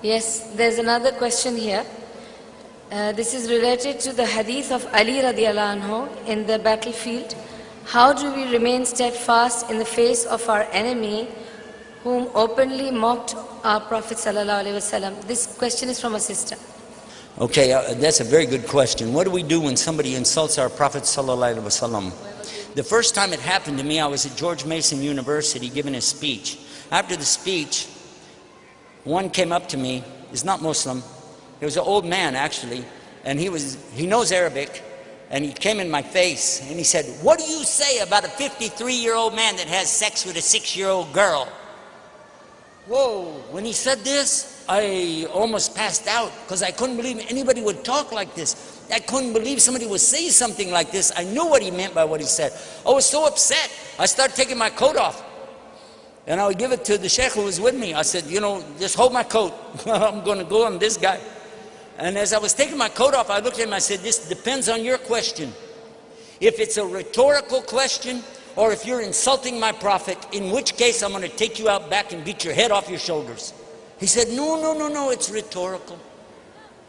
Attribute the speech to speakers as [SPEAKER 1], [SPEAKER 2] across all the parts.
[SPEAKER 1] Yes, there's another question here. This is related to the hadith of Ali radiallahu anhu in the battlefield. How do we remain steadfast in the face of our enemy whom openly mocked our Prophet sallallahu alaihi wasallam? This question is from a sister.
[SPEAKER 2] Okay, that's a very good question. What do we do when somebody insults our Prophet sallallahu alaihi wasallam? The first time it happened to me, I was at George Mason University giving a speech. After the speech, one came up to me. He's not Muslim. He was an old man, actually, and he knows Arabic, and he came in my face, and he said, "What do you say about a 53-year-old man that has sex with a 6-year-old girl?" Whoa, when he said this, I almost passed out, because I couldn't believe anybody would talk like this. I couldn't believe somebody would say something like this. I knew what he meant by what he said. I was so upset, I started taking my coat off. And I would give it to the sheikh who was with me. I said, you know, just hold my coat. I'm going to go on this guy. And as I was taking my coat off, I looked at him, I said, this depends on your question. If it's a rhetorical question, or if you're insulting my prophet, in which case I'm going to take you out back and beat your head off your shoulders. He said, no, it's rhetorical.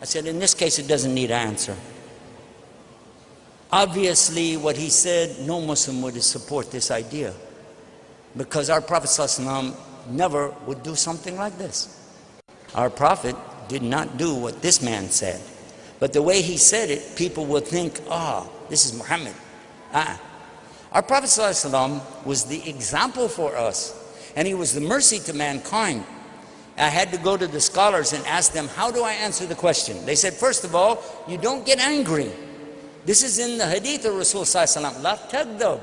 [SPEAKER 2] I said, in this case, it doesn't need an answer. Obviously, what he said, no Muslim would support this idea. Because our Prophet ﷺ never would do something like this. Our Prophet did not do what this man said. But the way he said it, people would think, this is Muhammad. Our Prophet ﷺ was the example for us. And he was the mercy to mankind. I had to go to the scholars and ask them, how do I answer the question? They said, first of all, you don't get angry. This is in the hadith of Rasul ﷺ. La tagdab.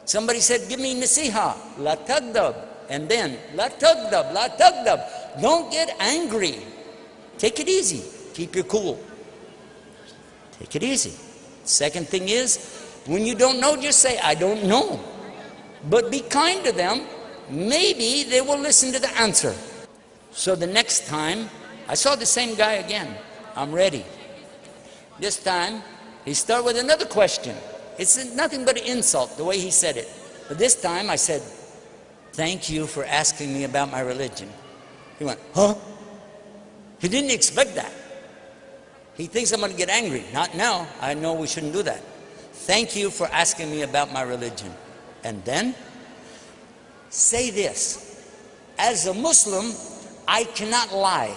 [SPEAKER 2] Somebody said, give me nasiha. La tagdab. And then, la tagdab, la tagdab. Don't get angry. Take it easy. Keep your cool. Take it easy. Second thing is, when you don't know, just say, I don't know. But be kind to them. Maybe they will listen to the answer. So the next time, I saw the same guy again. I'm ready. This time, he started with another question. It's nothing but an insult, the way he said it. But this time, I said, thank you for asking me about my religion. He went, huh? He didn't expect that. He thinks I'm going to get angry. Not now. I know we shouldn't do that. Thank you for asking me about my religion. And then, say this. As a Muslim, I cannot lie.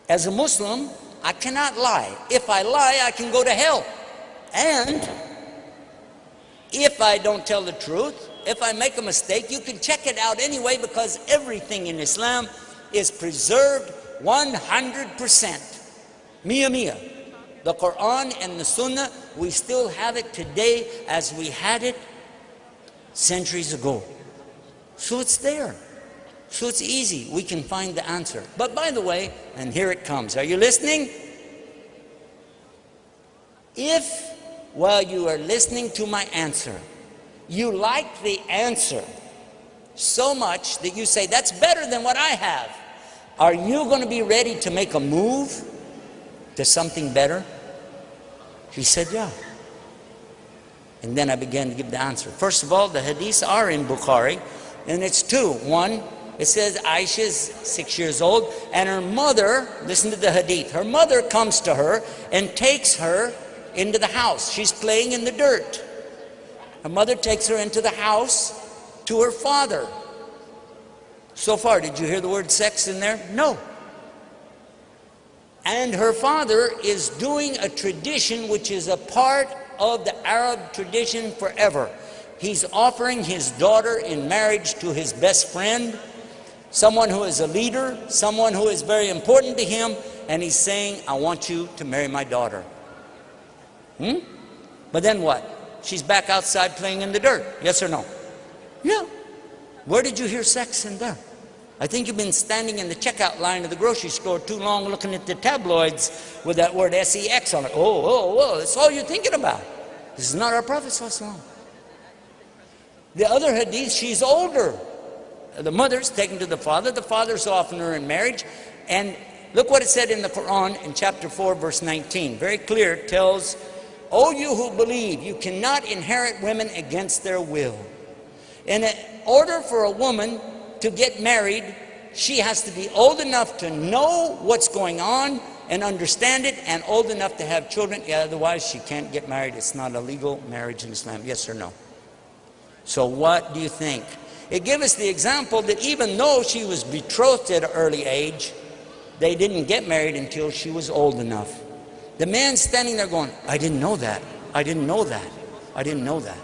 [SPEAKER 2] As a Muslim, I cannot lie. If I lie, I can go to hell. And if I don't tell the truth, if I make a mistake, you can check it out anyway, because everything in Islam is preserved 100%. Mia mia. The Quran and the Sunnah, we still have it today as we had it centuries ago. So it's there. So it's easy. We can find the answer. But by the way, and here it comes. Are you listening? If, while you are listening to my answer, you like the answer so much that you say, that's better than what I have, are you going to be ready to make a move to something better? He said, yeah. And then I began to give the answer. First of all, the hadiths are in Bukhari, and it's two. One, it says Aisha's 6 years old, and her mother, listen to the hadith, her mother comes to her and takes her into the house. She's playing in the dirt. Her mother takes her into the house to her father. So far, did you hear the word sex in there? No. And her father is doing a tradition which is a part of the Arab tradition forever. He's offering his daughter in marriage to his best friend, someone who is a leader, someone who is very important to him, and he's saying, I want you to marry my daughter. But then what? She's back outside playing in the dirt. Yes or no? Yeah. Where did you hear sex in there? I think you've been standing in the checkout line of the grocery store too long looking at the tabloids with that word sex on it. Oh, that's all you're thinking about. This is not our Prophet ﷺ. The other hadith, she's older. The mother's taken to the father's offering her in marriage. And look what it said in the Quran in chapter 4, verse 19. Very clear, it tells, O you who believe, you cannot inherit women against their will. In order for a woman to get married, she has to be old enough to know what's going on and understand it, and old enough to have children. Yeah, otherwise she can't get married. It's not a legal marriage in Islam. Yes or no? So what do you think? It gives us the example that even though she was betrothed at an early age, they didn't get married until she was old enough. The man standing there going, I didn't know that. I didn't know that. I didn't know that.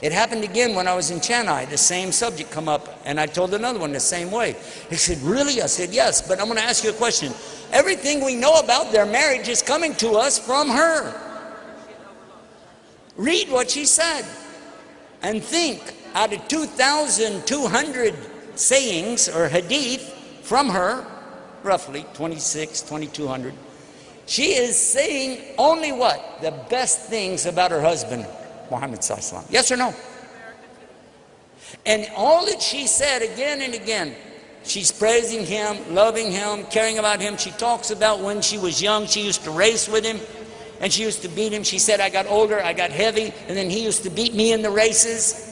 [SPEAKER 2] It happened again when I was in Chennai. The same subject come up, and I told another one the same way. He said, really? I said, yes, but I'm going to ask you a question. Everything we know about their marriage is coming to us from her. Read what she said and think. Out of 2,200 sayings or hadith from her, roughly 2,200, she is saying only what? The best things about her husband, Muhammad sallallahu alaihi wasallam. Yes or no? And all that she said again and again, she's praising him, loving him, caring about him. She talks about when she was young, she used to race with him and she used to beat him. She said, I got older, I got heavy, and then he used to beat me in the races.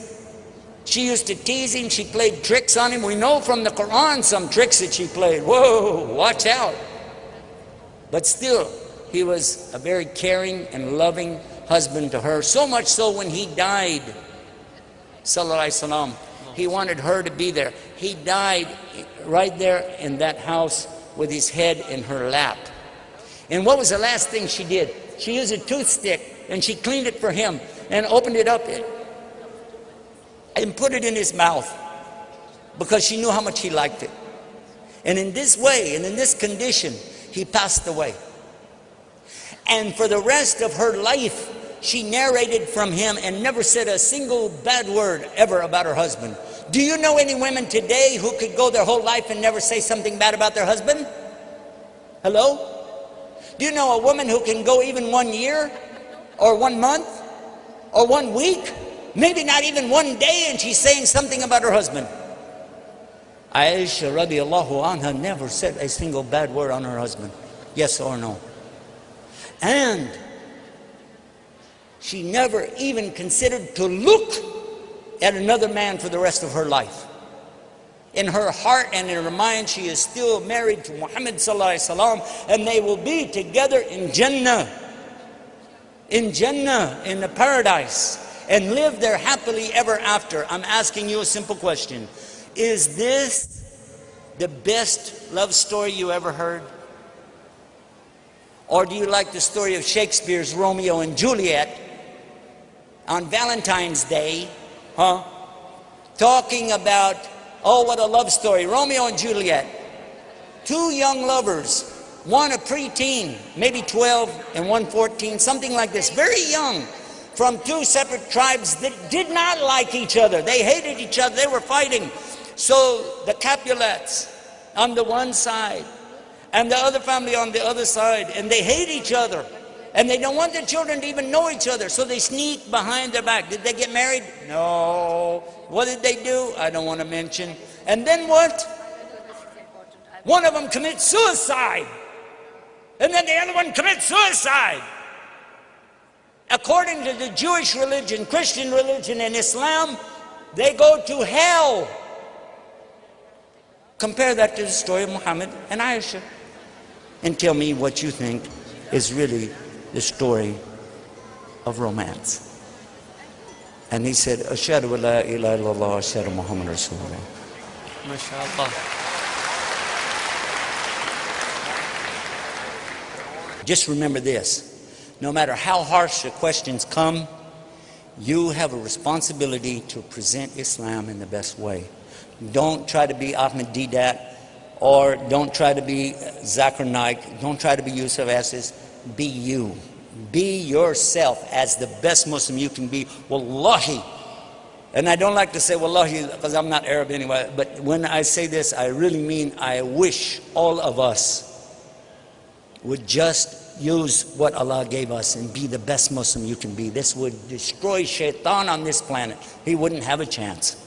[SPEAKER 2] She used to tease him. She played tricks on him. We know from the Quran some tricks that she played. Whoa, watch out. But still, he was a very caring and loving husband to her. So much so when he died, sallallahu alaihi wasallam, he wanted her to be there. He died right there in that house with his head in her lap. And what was the last thing she did? She used a toothstick and she cleaned it for him and opened it up and put it in his mouth because she knew how much he liked it. And in this way and in this condition, he passed away. And for the rest of her life, she narrated from him and never said a single bad word ever about her husband. Do you know any women today who could go their whole life and never say something bad about their husband? Hello? Do you know a woman who can go even 1 year or 1 month or 1 week, maybe not even 1 day, and she's saying something about her husband? Aisha radiallahu anha never said a single bad word on her husband. Yes or no? And she never even considered to look at another man for the rest of her life. In her heart and in her mind, she is still married to Muhammad sallallahu alaihi wasallam, and they will be together in Jannah, in the paradise, and live there happily ever after. I'm asking you a simple question. Is this the best love story you ever heard? Or do you like the story of Shakespeare's Romeo and Juliet on Valentine's Day, talking about, oh, what a love story, Romeo and Juliet. 2 young lovers, one a preteen, maybe 12, and one 14, something like this, very young, from 2 separate tribes that did not like each other. They hated each other, they were fighting. So the Capulets on the one side, and the other family on the other side, and they hate each other. And they don't want their children to even know each other, so they sneak behind their back. Did they get married? No. What did they do? I don't want to mention. And then what? One of them commits suicide. And then the other one commits suicide. According to the Jewish religion, Christian religion, and Islam, they go to hell. Compare that to the story of Muhammad and Aisha. And tell me what you think is really the story of romance. And he said, Ashhadu an la ilaha illallah, ashhadu Muhammad Rasulullah. MashaAllah. Just remember this. No matter how harsh the questions come, you have a responsibility to present Islam in the best way. Don't try to be Ahmed Deedat, or don't try to be Zakir Naik. Don't try to be Yusuf Estes. Be you. Be yourself as the best Muslim you can be. Wallahi. And I don't like to say wallahi because I'm not Arab anyway, but when I say this, I really mean I wish all of us would just use what Allah gave us and be the best Muslim you can be. This would destroy shaitan on this planet. He wouldn't have a chance.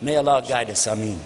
[SPEAKER 2] May Allah guide us. Ameen.